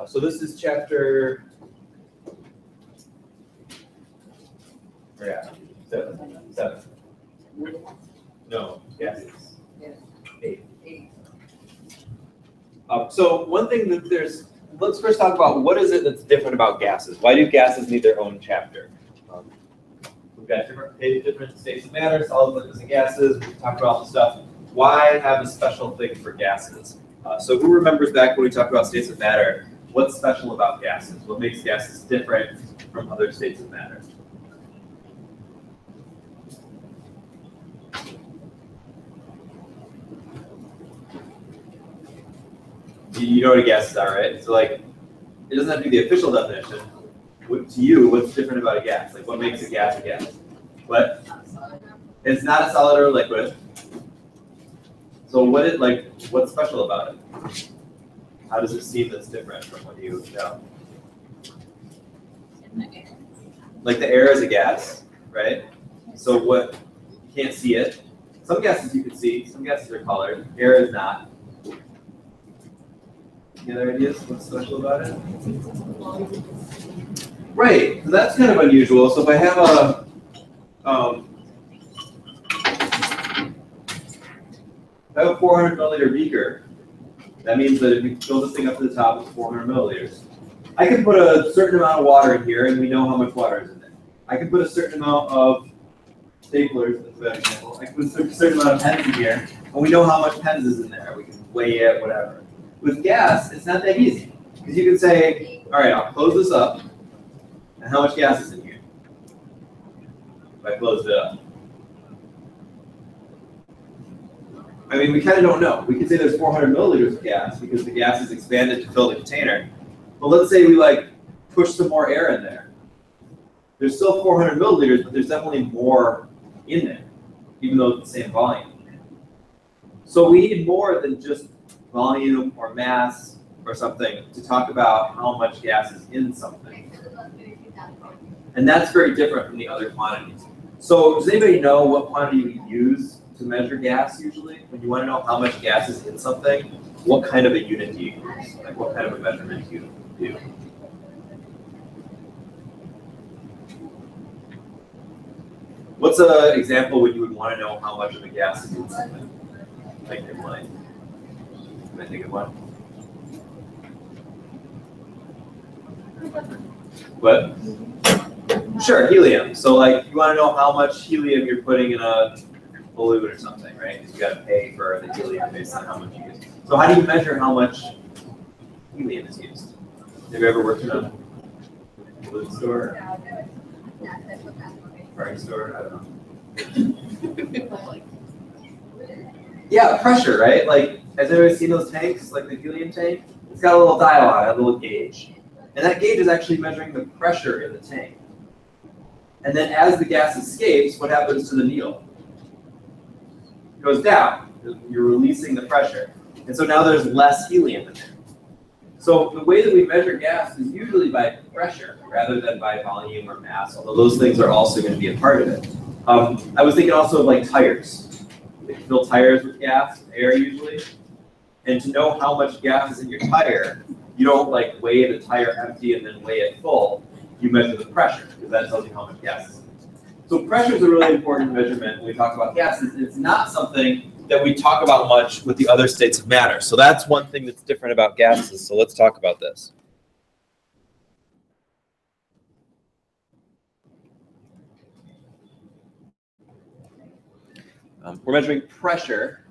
So this is chapter, yeah, 7. No, gases. 8. So one thing that let's first talk about what is it that's different about gases. Why do gases need their own chapter? We've got different states of matter, solid, liquids, and gases. We've talked about all the stuff. Why have a special thing for gases? So who remembers back when we talked about states of matter, what's special about gases? What makes gases different from other states of matter? You know what a gas is, right? So like, it doesn't have to be the official definition. To you, what's different about a gas? Like, what makes a gas a gas? What? It's not a solid or a liquid. So what's special about it? How does it seem that's different from what you know? Like the air is a gas, right? So what? You can't see it. Some gases you can see. Some gases are colored. Air is not. Any other ideas? What's special about it? Right, so that's kind of unusual. So if I have a 400 milliliter beaker, that means that if you fill this thing up to the top with 400 milliliters, I can put a certain amount of water in here, and we know how much water is in there. I can put a certain amount of staplers, that's a bad example. I can put a certain amount of pens in here, and we know how much pens is in there. We can weigh it, whatever. With gas, it's not that easy. Because you can say, all right, I'll close this up, and how much gas is in here? If I close it up. I mean, we kind of don't know. We could say there's 400 milliliters of gas because the gas is expanded to fill the container. But let's say we push some more air in there. There's still 400 milliliters, but there's definitely more in there, even though it's the same volume. So we need more than just volume or mass or something to talk about how much gas is in something. And that's very different from the other quantities. So does anybody know what quantity we use to measure gas usually? When you want to know how much gas is in something, what kind of a unit do you use? Like what kind of a measurement do you do? What's an example when you would want to know how much of a gas is in something? Like in mind. Can I think of one? What? Sure, helium. So you want to know how much helium you're putting in a balloon or something, right? Because you got to pay for the helium based on how much you use. So how do you measure how much helium is used? Have you ever worked in a balloon store? Party store? I don't know. Yeah, pressure, right? Has anybody seen those tanks, like the helium tank? It's got a little dial on it, a little gauge. And that gauge is actually measuring the pressure in the tank. And then as the gas escapes, what happens to the needle? It goes down. You're releasing the pressure. And so now there's less helium in there. So the way that we measure gas is usually by pressure rather than by volume or mass, although those things are also going to be a part of it. I was thinking also of tires. You fill tires with gas, air usually. And to know how much gas is in your tire, you don't weigh the tire empty and then weigh it full. You measure the pressure because that tells you how much gas is in it. So pressure is a really important measurement when we talk about gases. It's not something that we talk about much with the other states of matter. So that's one thing that's different about gases. So let's talk about this. We're measuring pressure.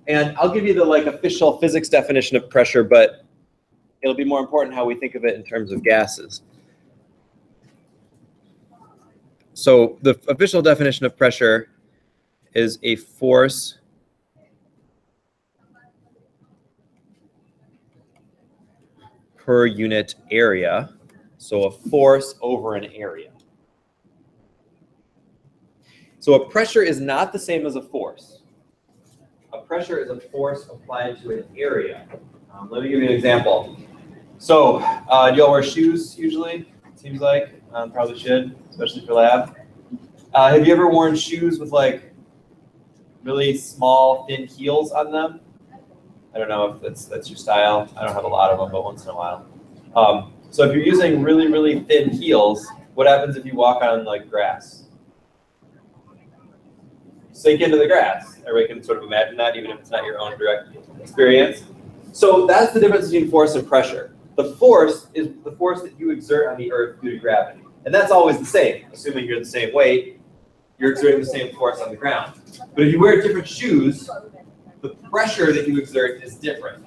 And I'll give you the official physics definition of pressure, but it'll be more important how we think of it in terms of gases. So the official definition of pressure is a force per unit area. So a force over an area. So a pressure is not the same as a force. A pressure is a force applied to an area. Let me give you an example. So do y'all wear shoes usually? It seems like. Probably should, especially for lab. Have you ever worn shoes with really small, thin heels on them? I don't know if that's your style. I don't have a lot of them, but once in a while. So if you're using really, really thin heels, what happens if you walk on like grass? Sink into the grass. Everybody can sort of imagine that, even if it's not your own direct experience. So that's the difference between force and pressure. The force is the force that you exert on the earth due to gravity. And that's always the same. Assuming you're the same weight, you're exerting the same force on the ground. But if you wear different shoes, the pressure that you exert is different.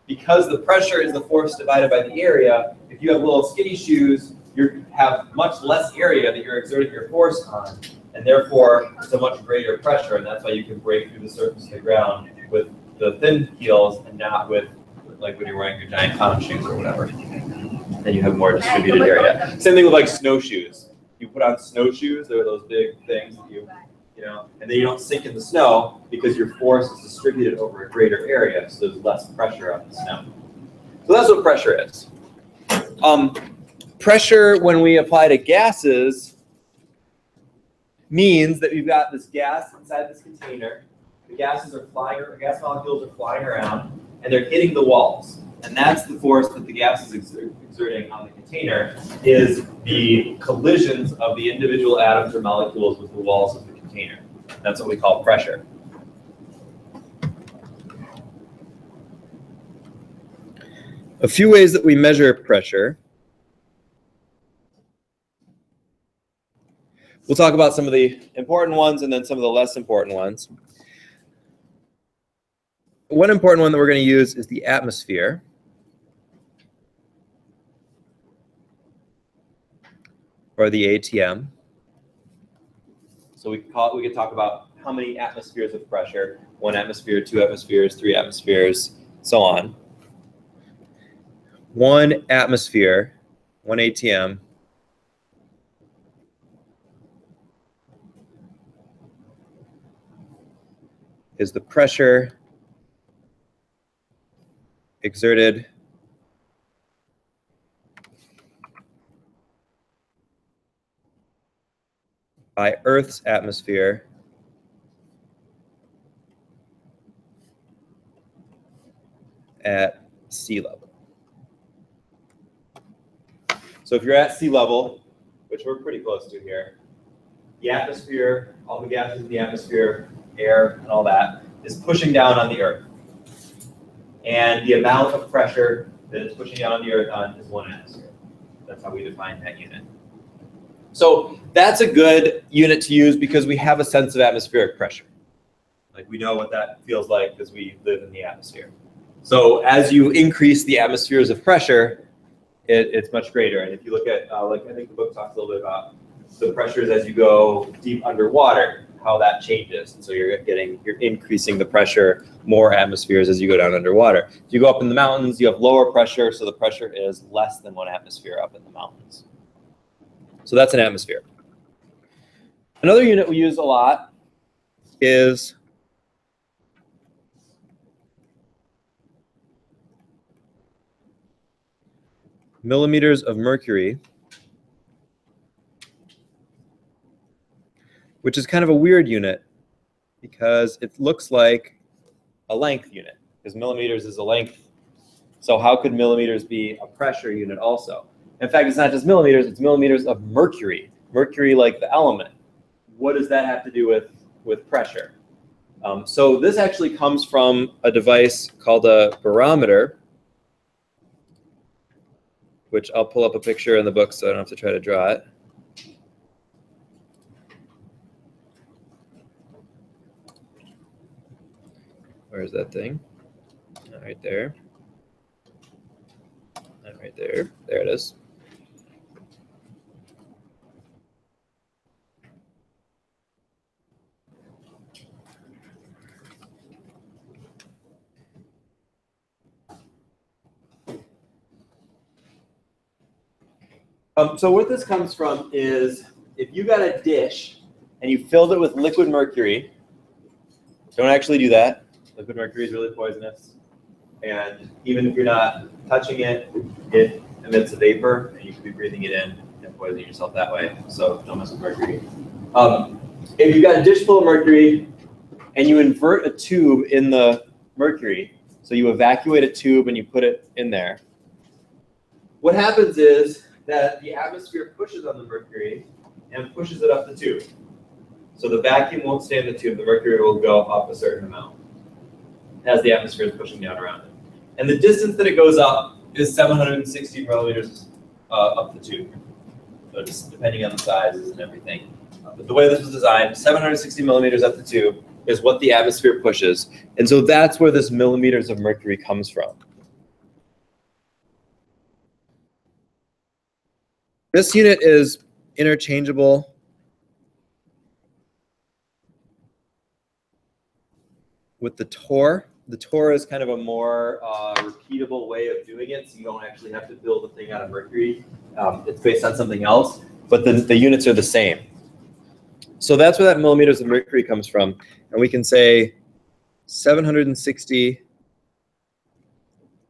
Because the pressure is the force divided by the area, if you have little skinny shoes, you have much less area that you're exerting your force on, and therefore it's a much greater pressure, and that's why you can break through the surface of the ground with the thin heels and not with like when you're wearing your giant clown shoes or whatever. Then you have more distributed area. Same thing with like snowshoes. You put on snowshoes, they're those big things that you know, and then you don't sink in the snow because your force is distributed over a greater area, so there's less pressure on the snow. So that's what pressure is. Pressure, when we apply to gases, means that we've got this gas inside this container. The gases are flying, or gas molecules are flying around, and they're hitting the walls. And that's the force that the gas is exerting on the container, is the collisions of the individual atoms or molecules with the walls of the container. That's what we call pressure. A few ways that we measure pressure. We'll talk about some of the important ones and then some of the less important ones. One important one that we're going to use is the atmosphere. Or the ATM. So we could talk about how many atmospheres of pressure, 1 atmosphere, 2 atmospheres, 3 atmospheres, so on. 1 atmosphere, 1 ATM, is the pressure exerted by Earth's atmosphere at sea level. So if you're at sea level, which we're pretty close to here, the atmosphere, all the gases in the atmosphere, air, and all that, is pushing down on the Earth. And the amount of pressure that it's pushing down on the Earth on is 1 atmosphere. That's how we define that unit. So that's a good unit to use because we have a sense of atmospheric pressure. Like we know what that feels like because we live in the atmosphere. So as you increase the atmospheres of pressure, it's much greater. And if you look at, like I think the book talks a little bit about the pressures as you go deep underwater, how that changes. And so you're increasing the pressure, more atmospheres as you go down underwater. If you go up in the mountains, you have lower pressure, so the pressure is less than 1 atmosphere up in the mountains. So that's an atmosphere. Another unit we use a lot is millimeters of mercury, which is kind of a weird unit because it looks like a length unit, because millimeters is a length. So how could millimeters be a pressure unit also? In fact, it's not just millimeters, it's millimeters of mercury. Mercury like the element. What does that have to do with pressure? So this actually comes from a device called a barometer, which I'll pull up a picture in the book so I don't have to try to draw it. Where's that thing? Right there. Right there. There it is. So what this comes from is if you got a dish and you filled it with liquid mercury, don't actually do that. Liquid mercury is really poisonous. And even if you're not touching it, it emits a vapor and you could be breathing it in and poisoning yourself that way. So don't mess with mercury. If you've got a dish full of mercury and you invert a tube in the mercury, So you evacuate a tube and you put it in there. What happens is that the atmosphere pushes on the mercury and pushes it up the tube. So the vacuum won't stay in the tube. The mercury will go up a certain amount as the atmosphere is pushing down around it. And the distance that it goes up is 760 millimeters up the tube. So just depending on the sizes and everything. But the way this was designed, 760 millimeters up the tube is what the atmosphere pushes. And so that's where this millimeters of mercury comes from. This unit is interchangeable with the torr. The torr is kind of a more repeatable way of doing it, so you don't actually have to build a thing out of mercury. It's based on something else, but the units are the same. So that's where that millimeters of mercury comes from. And we can say 760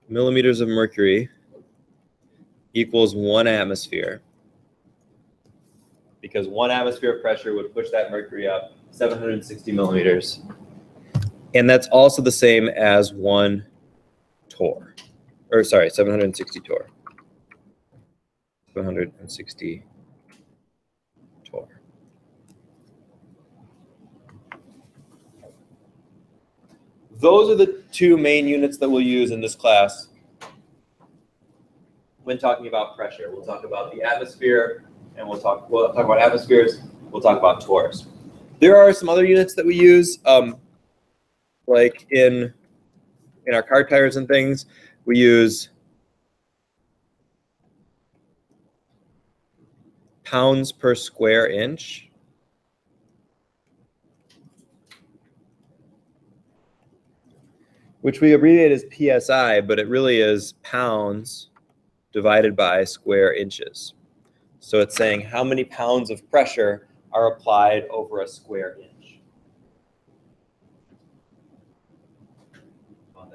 millimeters of mercury equals 1 atmosphere. Because 1 atmosphere of pressure would push that mercury up 760 millimeters. And that's also the same as 1 torr. Or sorry, 760 torr. 760 torr. Those are the 2 main units that we'll use in this class when talking about pressure. We'll talk about the atmosphere, and we'll talk about atmospheres, we'll talk about torrs. There are some other units that we use, like in our car tires and things, we use pounds per square inch. Which we abbreviate as PSI, but it really is pounds divided by square inches. So it's saying how many pounds of pressure are applied over a square inch.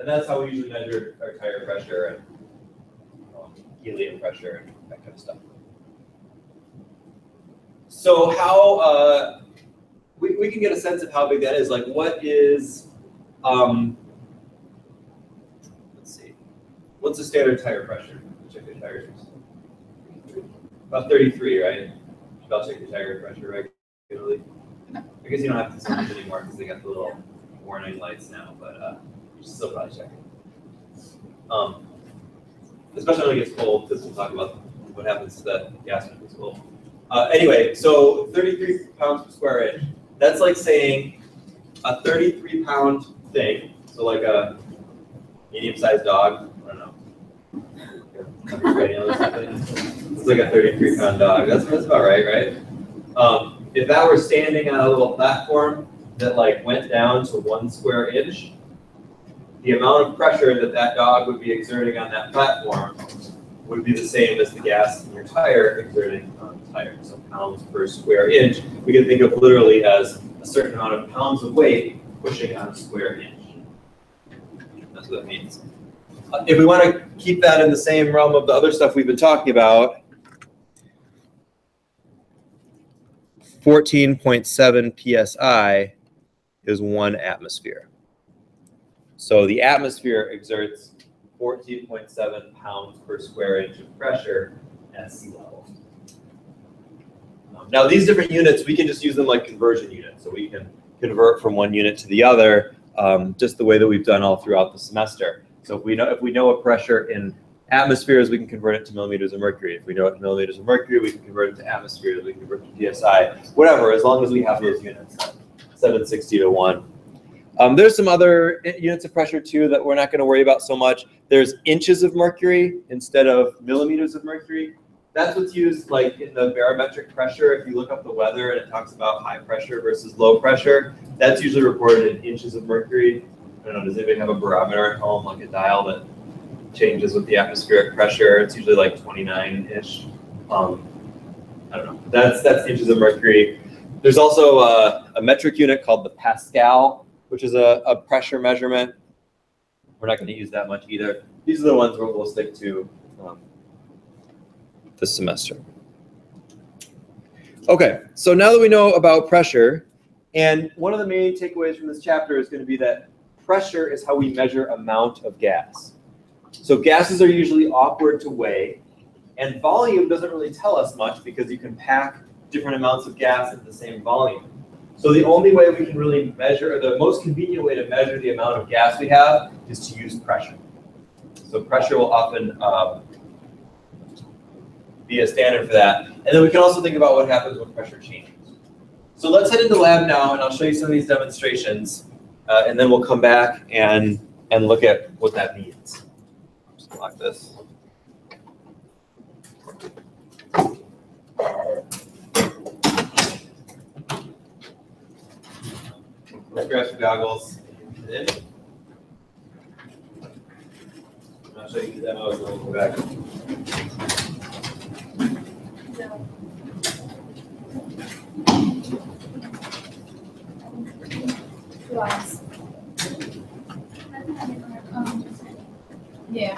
And that's how we usually measure our tire pressure and helium pressure and that kind of stuff. So how we can get a sense of how big that is. Like, what is let's see, what's the standard tire pressure? Check your tires. About 33, right? I'll check your tire pressure regularly. I guess you don't have to see this anymore because they got the little warning lights now, but you should still probably check it. Especially when it gets cold, because we'll talk about what happens to that gas when it gets cold. Anyway, so 33 pounds per square inch. That's like saying a 33-pound thing, so like a medium-sized dog. I don't know. It's like a 33-pound dog. That's about right? If that were standing on a little platform that like went down to 1 square inch, the amount of pressure that that dog would be exerting on that platform would be the same as the gas in your tire exerting on the tire. So pounds per square inch, we can think of literally as a certain amount of pounds of weight pushing on a square inch. That's what that means. If we want to keep that in the same realm of the other stuff we've been talking about, 14.7 psi is 1 atmosphere. So the atmosphere exerts 14.7 pounds per square inch of pressure at sea level. Now these different units, we can just use them like conversion units. So we can convert from one unit to the other, just the way that we've done all throughout the semester. So if we know a pressure in atmospheres, we can convert it to millimeters of mercury. If we know it in millimeters of mercury, we can convert it to atmospheres, we can convert it to PSI, whatever, as long as we have those units, 760 to 1. There's some other units of pressure too that we're not going to worry about so much. There's inches of mercury instead of millimeters of mercury. That's what's used like in the barometric pressure. If you look up the weather and it talks about high pressure versus low pressure, that's usually reported in inches of mercury. I don't know, does anybody have a barometer at home, like a dial that changes with the atmospheric pressure? It's usually like 29-ish. I don't know. That's inches of mercury. There's also a metric unit called the Pascal, which is a pressure measurement. We're not going to use that much either. These are the ones we'll stick to this semester. Okay, so now that we know about pressure, and one of the main takeaways from this chapter is going to be that pressure is how we measure amount of gas. So gases are usually awkward to weigh, and volume doesn't really tell us much because you can pack different amounts of gas into the same volume. So the only way we can really measure, or the most convenient way to measure the amount of gas we have is to use pressure. So pressure will often be a standard for that. And then we can also think about what happens when pressure changes. So let's head into the lab now, and I'll show you some of these demonstrations, and then we'll come back and look at what that means. Just lock this. Let's grab some goggles. I'll show you the demo, and then we'll go back. Yeah.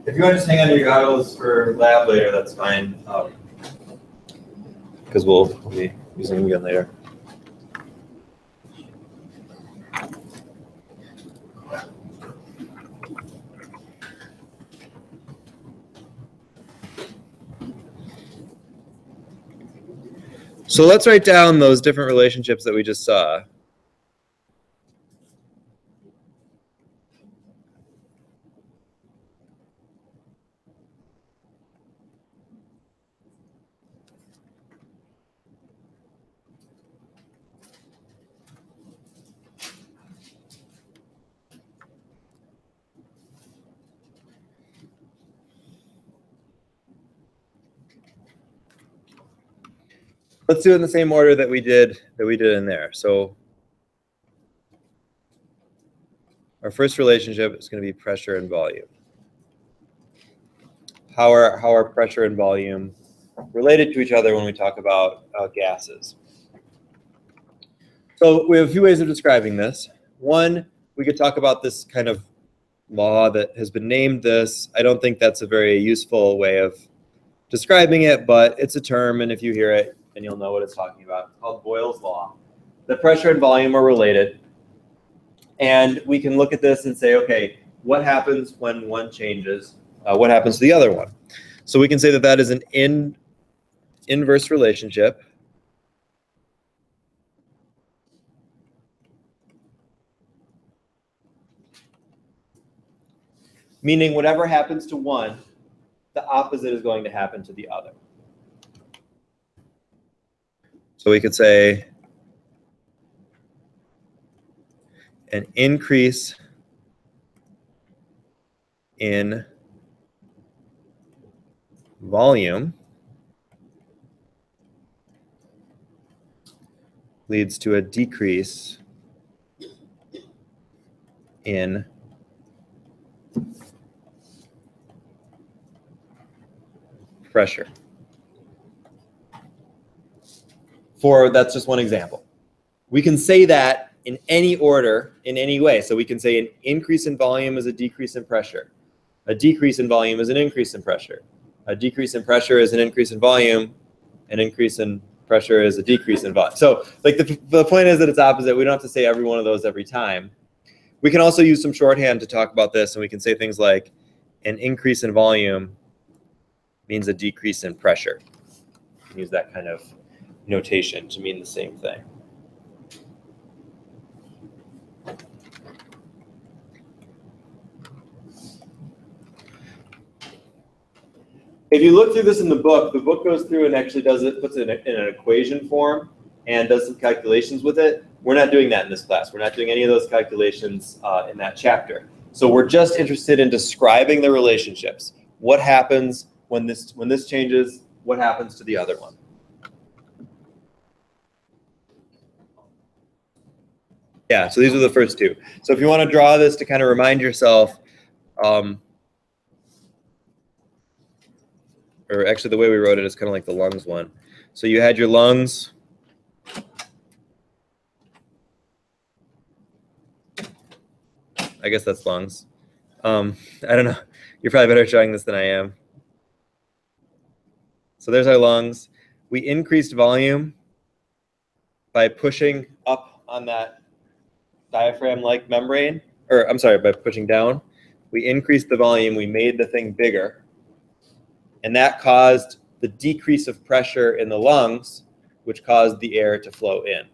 If you want to just hang on to your goggles for lab later, that's fine. Because we'll be using them again later. So let's write down those different relationships that we just saw. Let's do it in the same order that we did in there. So our first relationship is going to be pressure and volume. How are pressure and volume related to each other when we talk about gases? So we have a few ways of describing this. One, we could talk about this kind of law that has been named this. I don't think that's a very useful way of describing it, but it's a term, and if you hear it, then you'll know what it's talking about. It's called Boyle's law. The pressure and volume are related, and we can look at this and say, okay, what happens when one changes? What happens to the other one? So we can say that that is an inverse relationship. Meaning whatever happens to one, the opposite is going to happen to the other. So we could say an increase in volume leads to a decrease in pressure. That's just one example. We can say that in any order, in any way. So we can say an increase in volume is a decrease in pressure. A decrease in volume is an increase in pressure. A decrease in pressure is an increase in volume. An increase in pressure is a decrease in volume. So like the point is that it's opposite. We don't have to say every one of those every time. We can also use some shorthand to talk about this, and we can say things like an increase in volume means a decrease in pressure. We can use that kind of notation to mean the same thing. If you look through this in the book goes through and actually puts it in an equation form and does some calculations with it. We're not doing that in this class. We're not doing any of those calculations in that chapter. So we're just interested in describing the relationships. What happens when this changes? What happens to the other one? Yeah, so these are the first two. So if you want to draw this to kind of remind yourself, or actually the way we wrote it is kind of like the lungs one. So you had your lungs. I guess that's lungs. I don't know. You're probably better at showing this than I am. So there's our lungs. We increased volume by pushing up on that diaphragm-like membrane, or I'm sorry, by pushing down. We increased the volume. We made the thing bigger. And that caused the decrease of pressure in the lungs, which caused the air to flow in.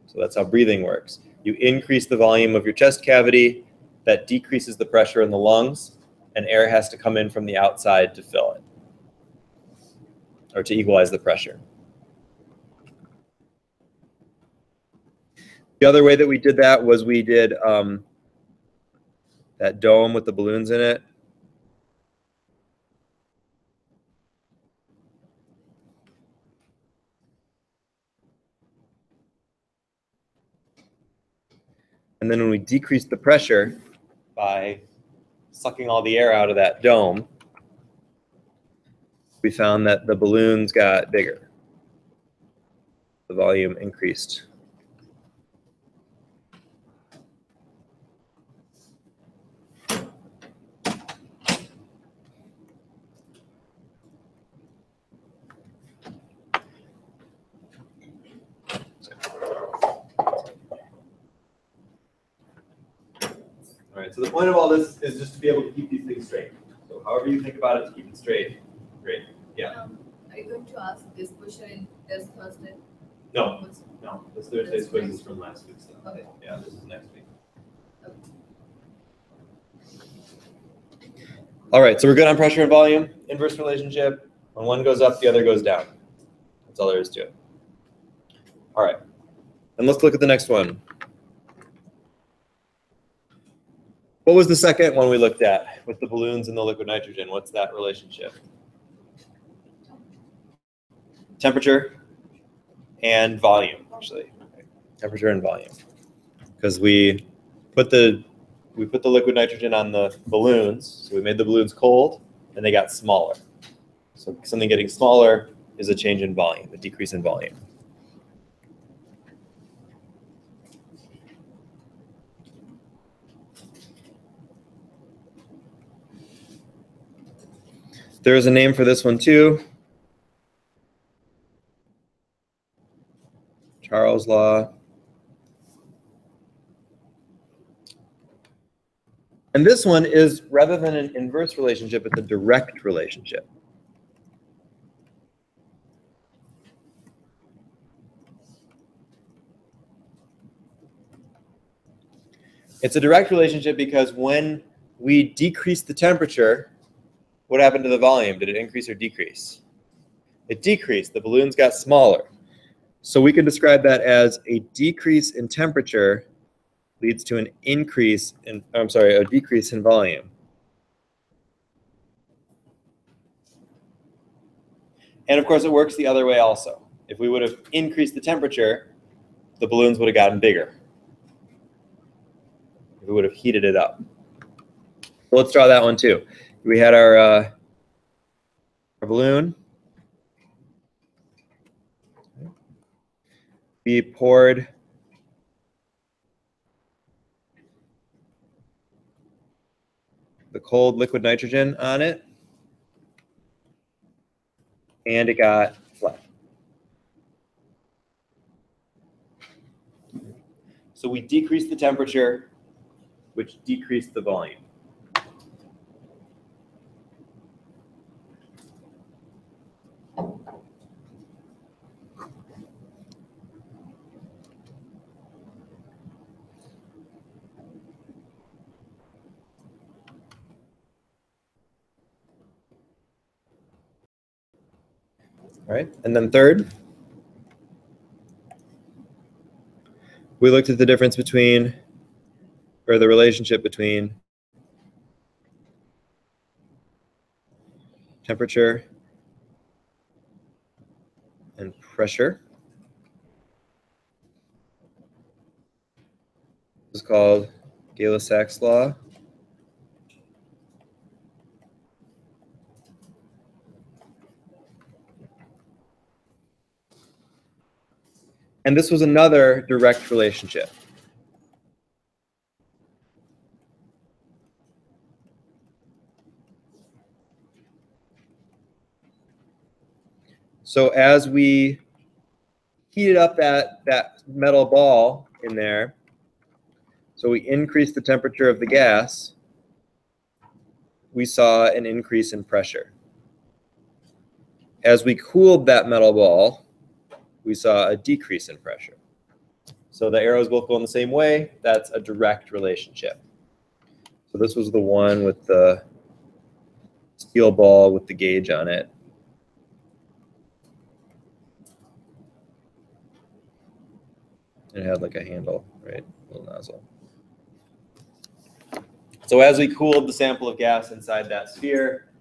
So that's how breathing works. You increase the volume of your chest cavity, that decreases the pressure in the lungs, and air has to come in from the outside to fill it, or to equalize the pressure. The other way that we did that was we did that dome with the balloons in it. And then when we decreased the pressure by sucking all the air out of that dome, we found that the balloons got bigger. The volume increased. right? So the point of all this is just to be able to keep these things straight. So however you think about it to keep it straight, great. Yeah. Are you going to ask this question in this Thursday? No, no. This Thursday's quiz is from last week's stuff. Okay. Yeah, this is next week. Okay. All right, so we're good on pressure and volume. Inverse relationship. When one goes up, the other goes down. That's all there is to it. All right, and let's look at the next one. What was the second one we looked at with the balloons and the liquid nitrogen? What's that relationship? Temperature and volume, actually. Okay. Temperature and volume. Because we put the liquid nitrogen on the balloons, so we made the balloons cold, and they got smaller. So something getting smaller is a change in volume, a decrease in volume. There is a name for this one too. Charles' law. And this one is, rather than an inverse relationship, it's a direct relationship. It's a direct relationship because when we decrease the temperature, what happened to the volume? Did it increase or decrease? It decreased. The balloons got smaller. So we can describe that as a decrease in temperature leads to an increase in, a decrease in volume. And of course, it works the other way also. If we would have increased the temperature, the balloons would have gotten bigger. We would have heated it up. So let's draw that one too. We had our balloon. We poured the cold liquid nitrogen on it, and it got flat. So we decreased the temperature, which decreased the volume. All right, and then third, we looked at the difference between, or the relationship between temperature and pressure. This is called Gay-Lussac's law. And this was another direct relationship. So as we heated up that metal ball in there, so we increased the temperature of the gas, we saw an increase in pressure. As we cooled that metal ball, we saw a decrease in pressure. So the arrows both go in the same way. That's a direct relationship. So this was the one with the steel ball with the gauge on it. It had like a handle, right? A little nozzle. So as we cooled the sample of gas inside that sphere,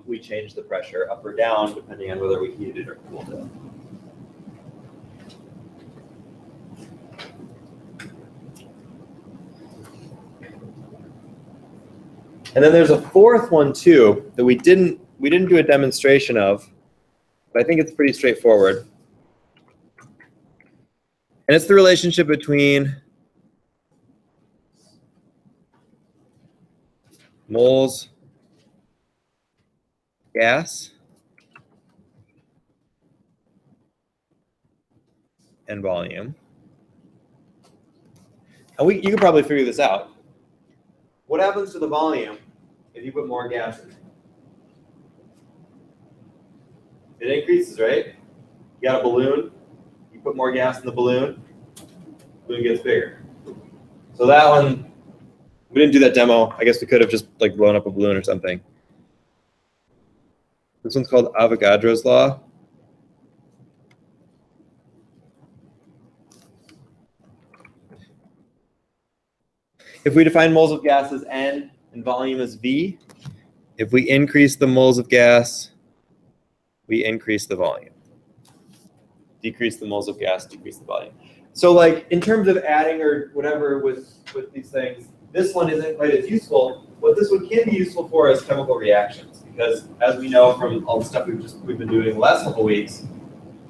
we changed the pressure up or down depending on whether we heated it or cooled it. And then there's a fourth one too that we didn't do a demonstration of, but I think it's pretty straightforward. And it's the relationship between moles gas and volume. And you can probably figure this out. What happens to the volume if you put more gas in? It increases, right? You got a balloon, you put more gas in the balloon gets bigger. So that one, we didn't do that demo. I guess we could have just like blown up a balloon or something. This one's called Avogadro's law. If we define moles of gas as N and volume as V, if we increase the moles of gas, we increase the volume. Decrease the moles of gas, decrease the volume. So like in terms of adding or whatever with these things, this one isn't quite as useful. What this one can be useful for is chemical reactions, because as we know from all the stuff we've been doing the last couple weeks,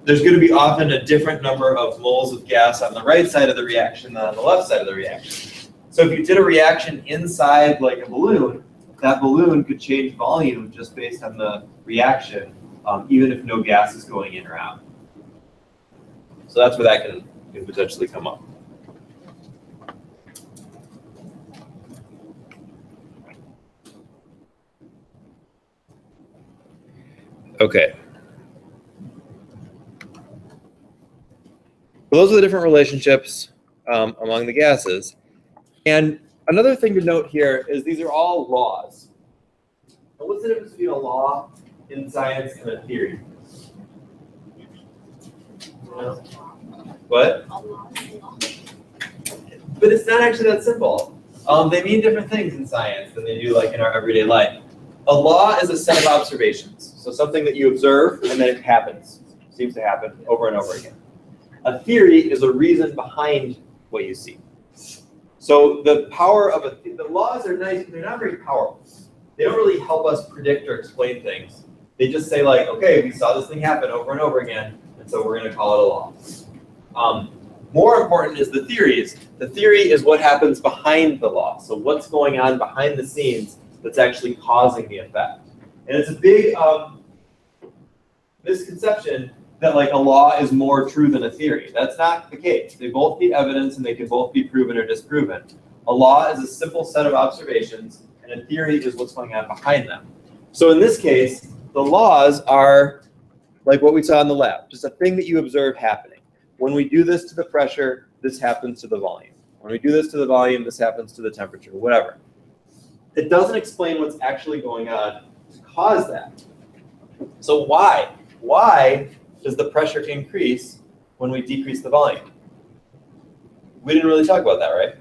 there's going to be often a different number of moles of gas on the right side of the reaction than on the left side of the reaction. So if you did a reaction inside like a balloon, that balloon could change volume just based on the reaction, even if no gas is going in or out. So that's where that can potentially come up. Okay. So those are the different relationships among the gases. And another thing to note here is these are all laws. Now, what's the difference between a law in science and a theory? What? But it's not actually that simple. They mean different things in science than they do like in our everyday life. A law is a set of observations. So something that you observe and then it happens. Seems to happen over and over again. A theory is a reason behind what you see. So the power of the laws are nice, but they're not very powerful. They don't really help us predict or explain things. They just say like, okay, we saw this thing happen over and over again, and so we're going to call it a law. More important is the theories. The theory is what happens behind the law. So what's going on behind the scenes that's actually causing the effect. And it's a big misconception that like a law is more true than a theory. That's not the case. They both need evidence and they can both be proven or disproven. A law is a simple set of observations and a theory is what's going on behind them. So in this case, the laws are like what we saw in the lab, just a thing that you observe happening. When we do this to the pressure, this happens to the volume. When we do this to the volume, this happens to the temperature, whatever. It doesn't explain what's actually going on to cause that. So why? Why does the pressure increase when we decrease the volume? We didn't really talk about that, right?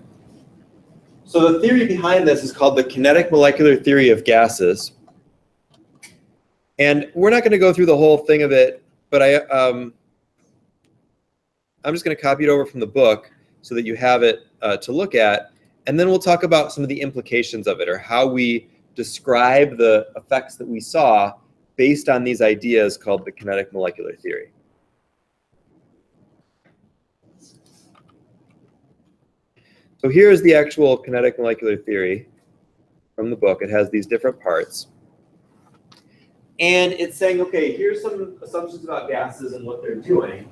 So the theory behind this is called the kinetic molecular theory of gases. And we're not going to go through the whole thing of it, but I'm just going to copy it over from the book so that you have it to look at. And then we'll talk about some of the implications of it, or how we describe the effects that we saw based on these ideas called the kinetic molecular theory. So here's the actual kinetic molecular theory from the book. It has these different parts. And it's saying, okay, here's some assumptions about gases and what they're doing.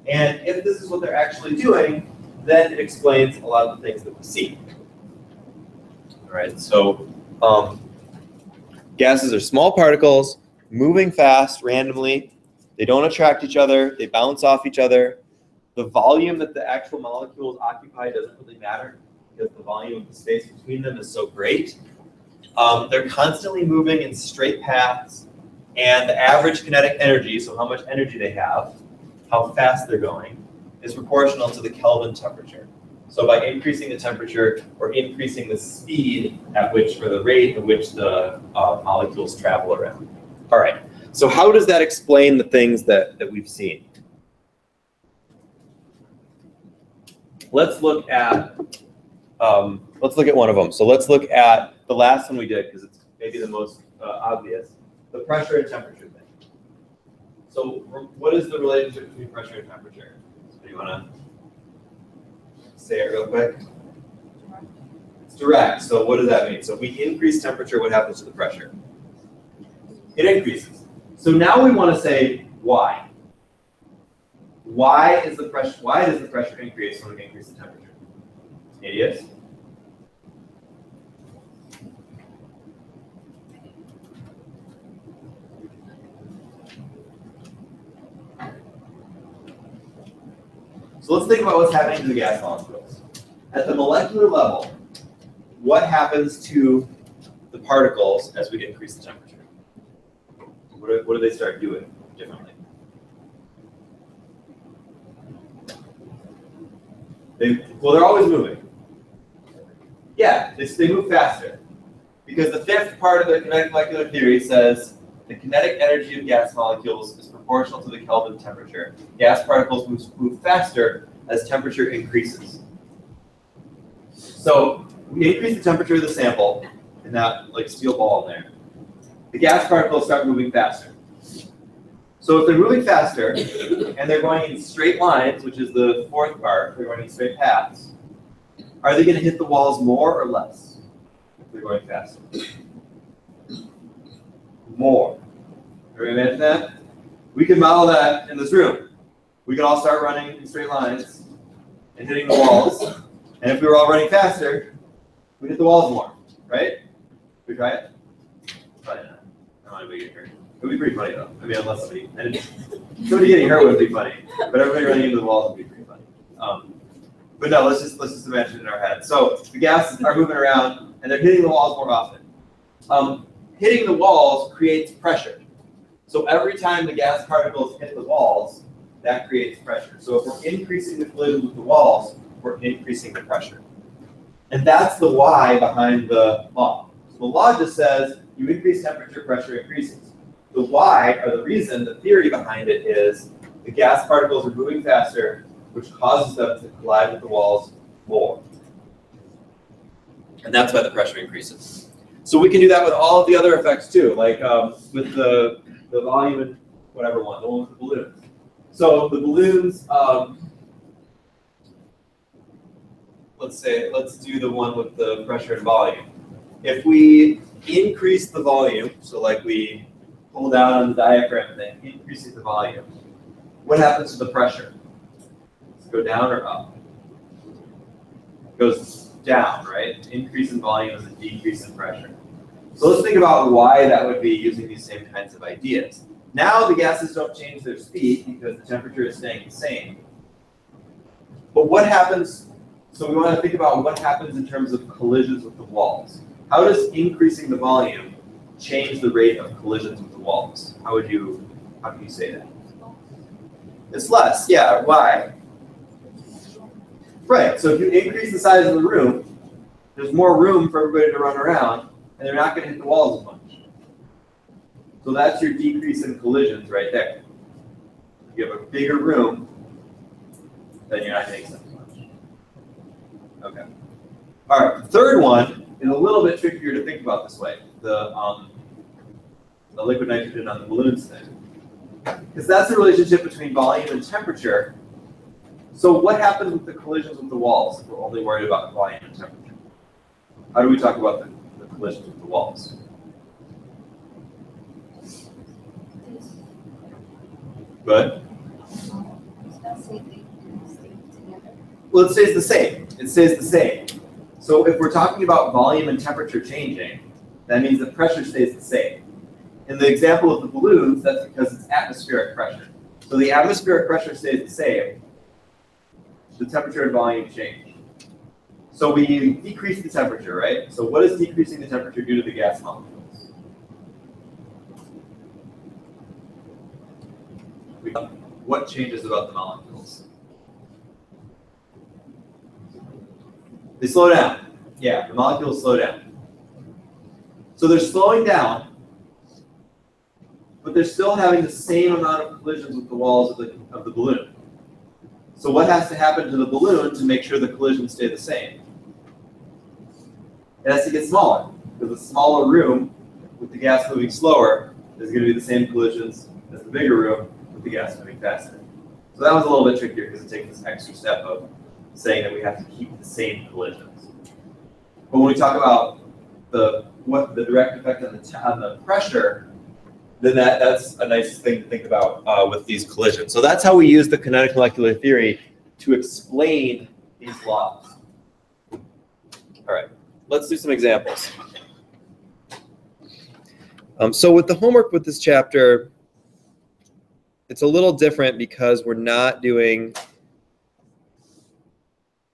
And if this is what they're actually doing, then it explains a lot of the things that we see. All right, so gases are small particles moving fast randomly. They don't attract each other. They bounce off each other. The volume that the actual molecules occupy doesn't really matter because the volume of the space between them is so great. They're constantly moving in straight paths, and the average kinetic energy, so how much energy they have, how fast they're going, is proportional to the Kelvin temperature. So by increasing the temperature, we're increasing the speed at which, or the rate at which the molecules travel around. All right, so how does that explain the things that we've seen? Let's look at one of them. So let's look at the last one we did, because it's maybe the most obvious, the pressure and temperature thing. So what is the relationship between pressure and temperature? So you want to say it real quick? It's direct. So what does that mean? So if we increase temperature, what happens to the pressure? It increases. So now we want to say why. Why does the pressure increase when we increase the temperature? Idiots? So let's think about what's happening to the gas molecules. At the molecular level, what happens to the particles as we increase the temperature? What do they start doing differently? They're always moving. Yeah, they move faster. Because the fifth part of the kinetic molecular theory says the kinetic energy of gas molecules is proportional to the Kelvin temperature. Gas particles move faster as temperature increases. So we increase the temperature of the sample in that like steel ball in there. The gas particles start moving faster. So if they're moving faster and they're going in straight lines, which is the fourth part, they're going in straight paths, are they going to hit the walls more or less if they're going faster? More. Can you imagine that? We could model that in this room. We could all start running in straight lines and hitting the walls. And if we were all running faster, we'd hit the walls more, right? Should we try it? Probably not. I don't want anybody getting hurt. It would be pretty funny though. I mean, unless somebody getting hurt would be funny, but everybody running into the walls would be pretty funny. But no, let's just imagine it in our head. So the gases are moving around and they're hitting the walls more often. Hitting the walls creates pressure. So every time the gas particles hit the walls, that creates pressure. So if we're increasing the collision with the walls, we're increasing the pressure. And that's the why behind the law. So the law just says you increase temperature, pressure increases. The why, or the reason, the theory behind it is the gas particles are moving faster, which causes them to collide with the walls more. And that's why the pressure increases. So we can do that with all of the other effects too, like with the volume and whatever one, the one with the balloons. So the balloons, let's do the one with the pressure and volume. If we increase the volume, so like we pull down on the diaphragm thing, increases the volume, what happens to the pressure? Does it go down or up? It goes down, right? Increase in volume is a decrease in pressure. So let's think about why that would be using these same kinds of ideas. Now the gases don't change their speed because the temperature is staying the same. But what happens, so we want to think about what happens in terms of collisions with the walls. How does increasing the volume change the rate of collisions with the walls? How can you say that? It's less, yeah, why? Right, so if you increase the size of the room, there's more room for everybody to run around, and they're not going to hit the walls as much. So that's your decrease in collisions right there. If you have a bigger room, then you're not hitting something much. Okay. All right, the third one is a little bit trickier to think about this way. The liquid nitrogen on the balloons thing. Because that's the relationship between volume and temperature. So what happens with the collisions with the walls if we're only worried about volume and temperature? How do we talk about the collisions with the walls? Good. Well, it stays the same. It stays the same. So if we're talking about volume and temperature changing, that means the pressure stays the same. In the example of the balloons, that's because it's atmospheric pressure. So the atmospheric pressure stays the same. The temperature and volume change. So we decrease the temperature, right? So what is decreasing the temperature due to the gas molecules? What changes about the molecules? They slow down. Yeah, the molecules slow down. So they're slowing down, but they're still having the same amount of collisions with the walls of the balloon. So what has to happen to the balloon to make sure the collisions stay the same? It has to get smaller, because a smaller room with the gas moving slower is going to be the same collisions as the bigger room with the gas moving faster. So that was a little bit trickier because it takes this extra step of saying that we have to keep the same collisions. But when we talk about the direct effect on the pressure, then that's a nice thing to think about with these collisions. So that's how we use the kinetic molecular theory to explain these laws. All right, let's do some examples. So with the homework with this chapter, it's a little different because we're not doing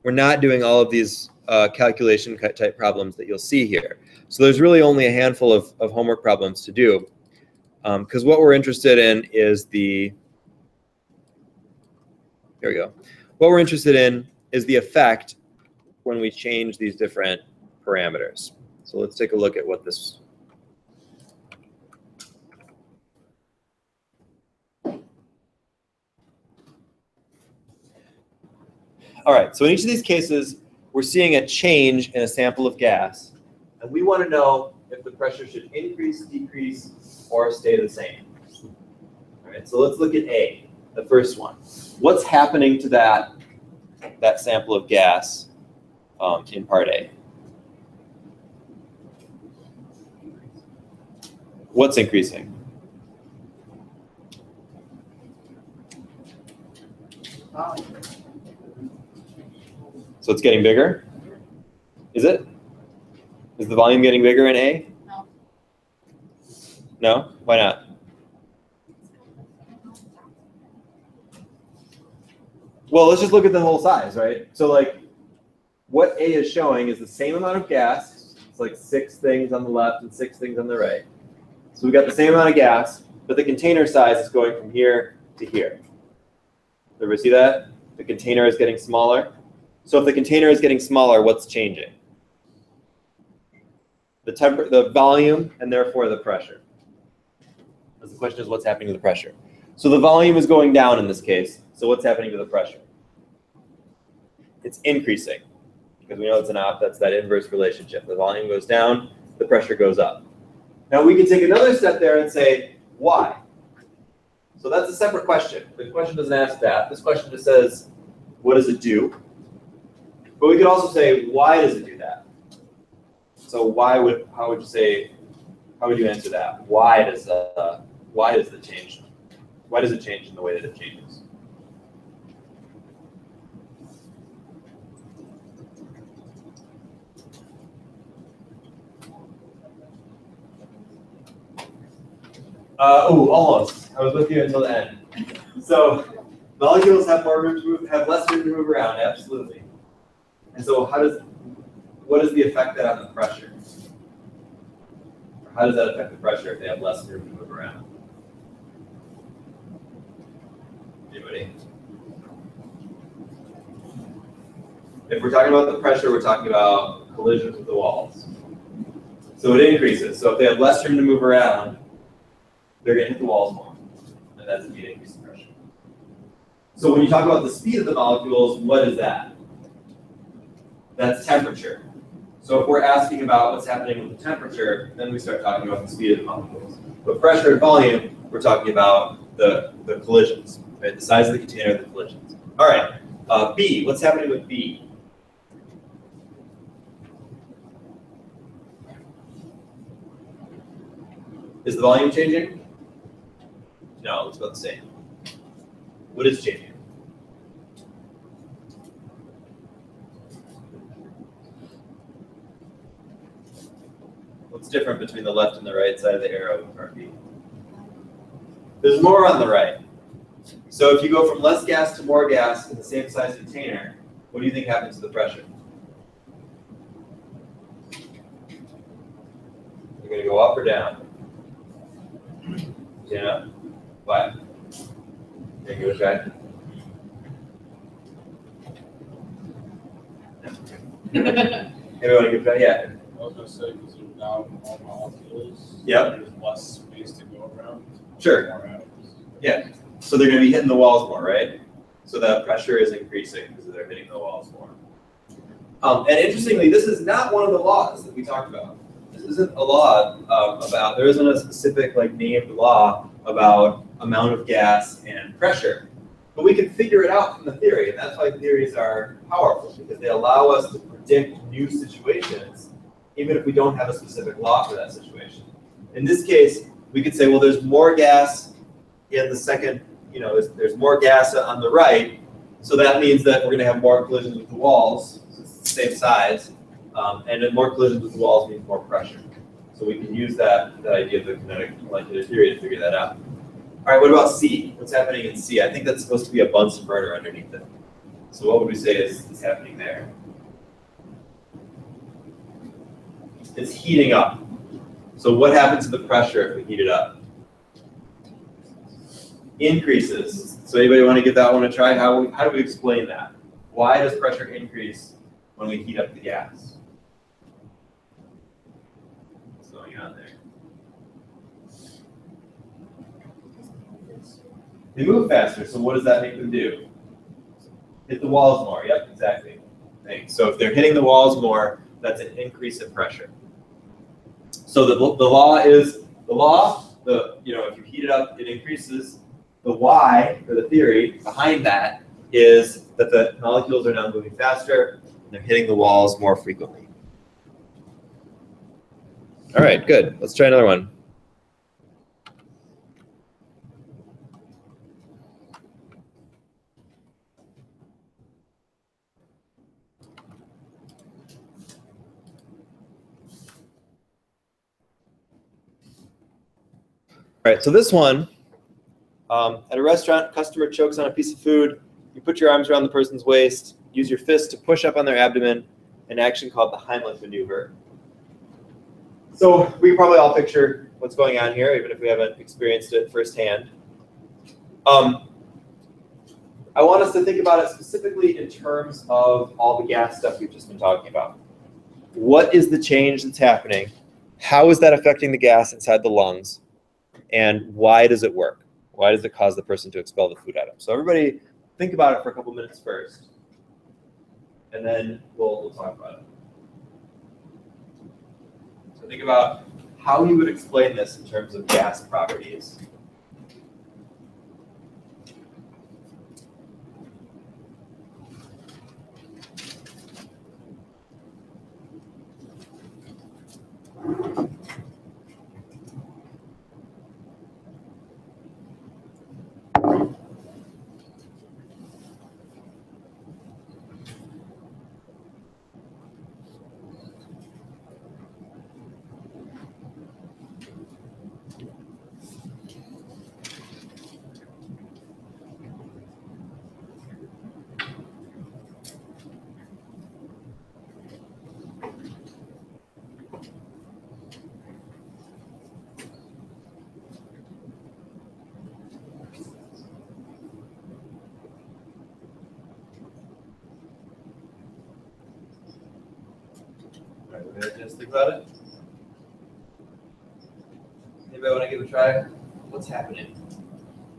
we're not doing all of these calculation type problems that you'll see here. So there's really only a handful of homework problems to do, because what we're interested in is the, here we go. What we're interested in is the effect when we change these different parameters. So let's take a look at what this. All right, so in each of these cases, we're seeing a change in a sample of gas, and we want to know if the pressure should increase, decrease, or stay the same. All right, so let's look at A, the first one. What's happening to that sample of gas in part A? What's increasing? So it's getting bigger? Is it? Is the volume getting bigger in A? No. No? Why not? Well, let's just look at the whole size, right? So like what A is showing is the same amount of gas. It's like 6 things on the left and 6 things on the right. So we've got the same amount of gas, but the container size is going from here to here. Everybody see that? The container is getting smaller. So if the container is getting smaller, what's changing? The volume, and therefore the pressure. The question is, what's happening to the pressure? So the volume is going down in this case. So what's happening to the pressure? It's increasing, because we know that's that inverse relationship. The volume goes down, the pressure goes up. Now we can take another step there and say, why? So that's a separate question. The question doesn't ask that. This question just says, what does it do? But we could also say, why does it do that? So how would you answer that? Why does it change in the way that it changes? Almost. I was with you until the end. So molecules have more room to move, have less room to move around, absolutely. And so what is the effect that on the pressure? Or how does that affect the pressure if they have less room to move around? Anybody? If we're talking about the pressure, we're talking about collisions with the walls. So it increases. So if they have less room to move around, they're going to hit the walls more. And that's the increase in pressure. So when you talk about the speed of the molecules, what is that? That's temperature. So if we're asking about what's happening with the temperature, then we start talking about the speed of the molecules. But pressure and volume, we're talking about the collisions, right? The size of the container, the collisions. All right, B, what's happening with B? Is the volume changing? No, it's about the same. What is changing? What's different between the left and the right side of the arrow in part B? There's more on the right. So if you go from less gas to more gas in the same size container, what do you think happens to the pressure? You're going to go up or down? Yeah. Why? Can you give it a try? Everyone give it a try? Yeah. I was going to say, because there's now more molecules, yep. There's less space to go around. Sure. Yeah. So they're going to be hitting the walls more, right? So that pressure is increasing because they're hitting the walls more. And interestingly, this is not one of the laws that we talked about. This isn't a law about, there isn't a specific named law about amount of gas and pressure. But we can figure it out from the theory, and that's why theories are powerful, because they allow us to predict new situations, even if we don't have a specific law for that situation. In this case, we could say, well, there's more gas in the second, there's more gas on the right, so that means that we're going to have more collisions with the walls, so it's the same size, and then more collisions with the walls means more pressure. So we can use that idea of the kinetic molecular theory to figure that out. All right, what about C? What's happening in C? I think that's supposed to be a Bunsen burner underneath it. So what would we say is happening there? It's heating up. So what happens to the pressure if we heat it up? Increases. So anybody want to give that one a try? How do we explain that? Why does pressure increase when we heat up the gas? What's going on there? They move faster, so what does that make them do? Hit the walls more. Yep, exactly. Thanks. So if they're hitting the walls more, that's an increase in pressure. So the law is if you heat it up, it increases. The why, or the theory behind that, is that the molecules are now moving faster and they're hitting the walls more frequently. All right, good. Let's try another one. All right, so this one, at a restaurant, customer chokes on a piece of food. You put your arms around the person's waist, use your fist to push up on their abdomen, an action called the Heimlich Maneuver. So we probably all picture what's going on here, even if we haven't experienced it firsthand. I want us to think about it specifically in terms of all the gas stuff we've just been talking about. What is the change that's happening? How is that affecting the gas inside the lungs? And why does it work? Why does it cause the person to expel the food item? So everybody think about it for a couple minutes first, and then we'll talk about it. So think about how you would explain this in terms of gas properties. Just think about it. Anybody want to give it a try? What's happening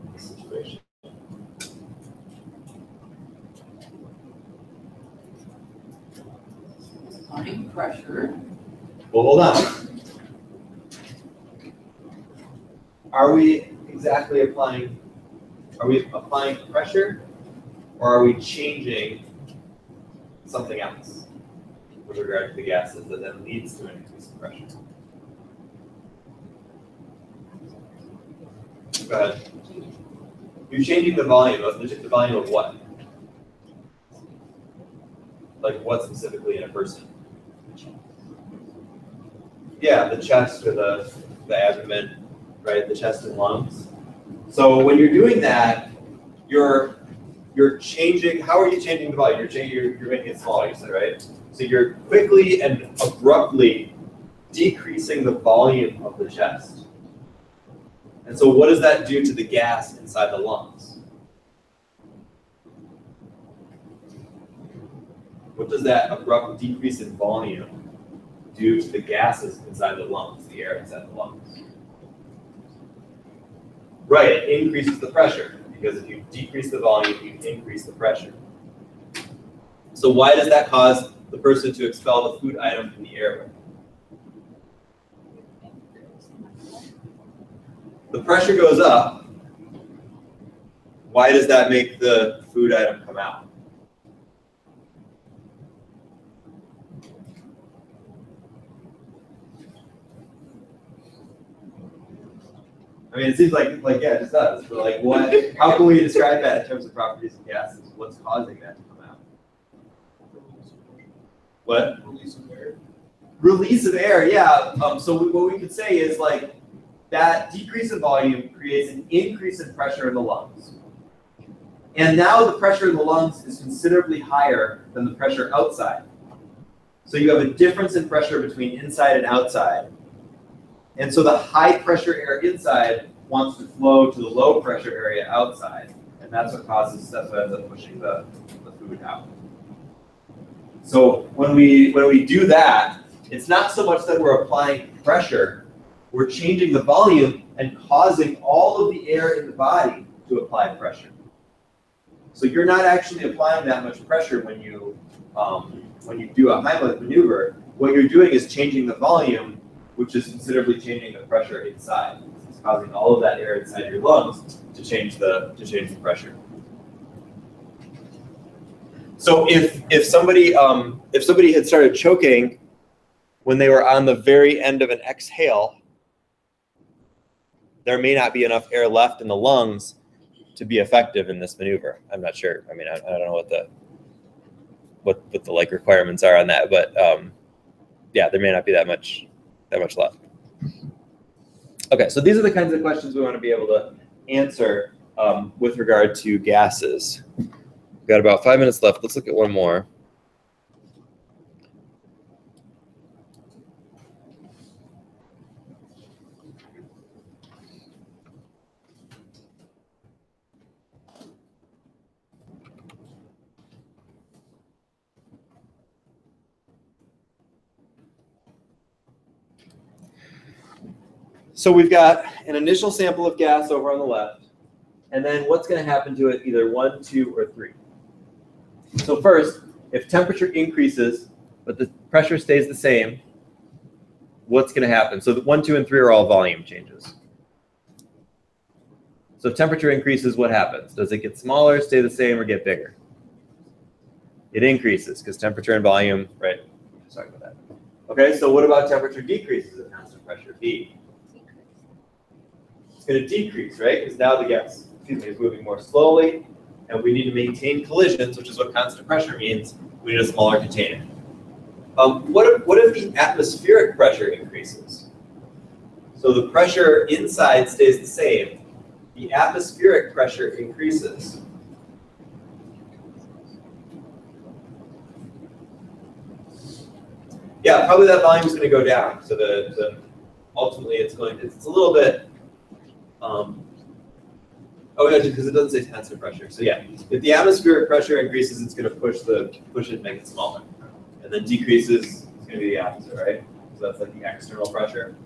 in this situation? Applying pressure. Well, hold on. Are we applying pressure, or are we changing something else with regard to the gases that then leads to an increase in pressure? Go ahead. You're changing the volume. The volume of what? Like what specifically in a person? Yeah, the chest or the abdomen, right? The chest and lungs. So when you're doing that, you're changing. How are you changing the volume? You're making it smaller, you said, right? So you're quickly and abruptly decreasing the volume of the chest. And so what does that do to the gas inside the lungs? What does that abrupt decrease in volume do to the gases inside the lungs, the air inside the lungs? Right, it increases the pressure, because if you decrease the volume, you increase the pressure. So why does that cause the person to expel the food item from the airway? The pressure goes up. Why does that make the food item come out? I mean, it seems like yeah, it just does. But like, what? How can we describe that in terms of properties of gases? What's causing that to come out? What? Release of air. Release of air, yeah. So what we could say is like that decrease in volume creates an increase in pressure in the lungs. And now the pressure in the lungs is considerably higher than the pressure outside. So you have a difference in pressure between inside and outside. And so the high pressure air inside wants to flow to the low pressure area outside. And that's what ends up pushing the food out. So when we do that, it's not so much that we're applying pressure, we're changing the volume and causing all of the air in the body to apply pressure. So you're not actually applying that much pressure when you do a Heimlich maneuver. What you're doing is changing the volume, which is considerably changing the pressure inside. It's causing all of that air inside your lungs to change the pressure. So if somebody had started choking when they were on the very end of an exhale, there may not be enough air left in the lungs to be effective in this maneuver. I'm not sure. I mean, I don't know what the like requirements are on that, but yeah, there may not be that much left. Okay, so these are the kinds of questions we want to be able to answer with regard to gases. We've got about 5 minutes left. Let's look at one more. So we've got an initial sample of gas over on the left, and then what's going to happen to it, either 1, 2, or 3. So first, if temperature increases, but the pressure stays the same, what's going to happen? So 1, 2, and 3 are all volume changes. So if temperature increases, what happens? Does it get smaller, stay the same, or get bigger? It increases, because temperature and volume, right? Sorry about that. Okay, so what about temperature decreases at constant pressure, B? It's going to decrease, right? Because now the gas, is moving more slowly, and we need to maintain collisions, which is what constant pressure means. We need a smaller container. What if the atmospheric pressure increases? So the pressure inside stays the same. The atmospheric pressure increases. Yeah, probably that volume is going to go down. So ultimately it's a little bit. Oh yeah, because it doesn't say constant pressure. So yeah, if the atmospheric pressure increases, it's going to push it and make it smaller, and then decreases, it's going to be the opposite, right? So that's like the external pressure.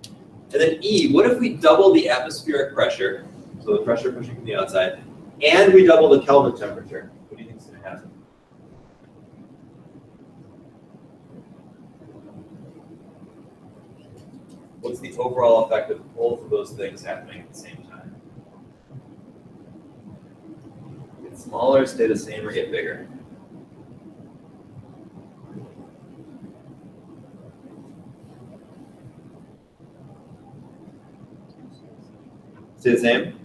And then E, what if we double the atmospheric pressure, so the pressure pushing from the outside, and we double the Kelvin temperature? What do you think is going to happen? What's the overall effect of both of those things happening at the same time? Get smaller, stay the same, or get bigger? Stay the same?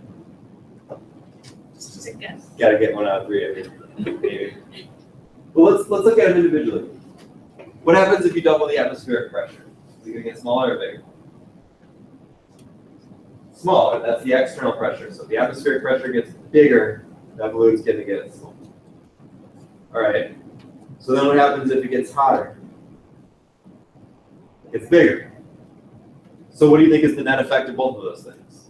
Just a guess. Gotta get 1 out of 3, I mean, maybe. Well, let's look at them individually. What happens if you double the atmospheric pressure? Is it gonna get smaller or bigger? Smaller, that's the external pressure. So if the atmospheric pressure gets bigger, that balloon's going to get smaller. All right. So then what happens if it gets hotter? It gets bigger. So what do you think is the net effect of both of those things?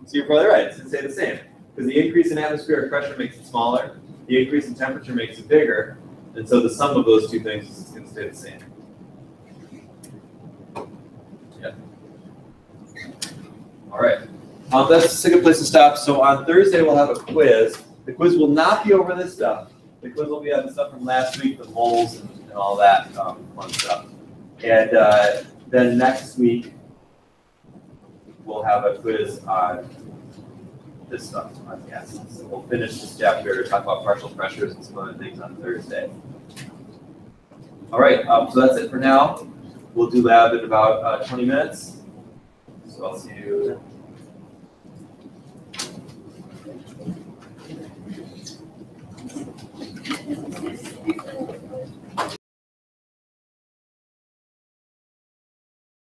So you're probably right. It's going to stay the same. Because the increase in atmospheric pressure makes it smaller. The increase in temperature makes it bigger. And so the sum of those two things is going to stay the same. Yeah. All right. That's a good place to stop. So on Thursday, we'll have a quiz. The quiz will not be over this stuff. The quiz will be on the stuff from last week, the moles and all that fun stuff. And then next week, we'll have a quiz on this stuff, on gases. So we'll finish this chapter, talk about partial pressures and some other things on Thursday. All right, so that's it for now. We'll do lab in about 20 minutes. So I'll see you then.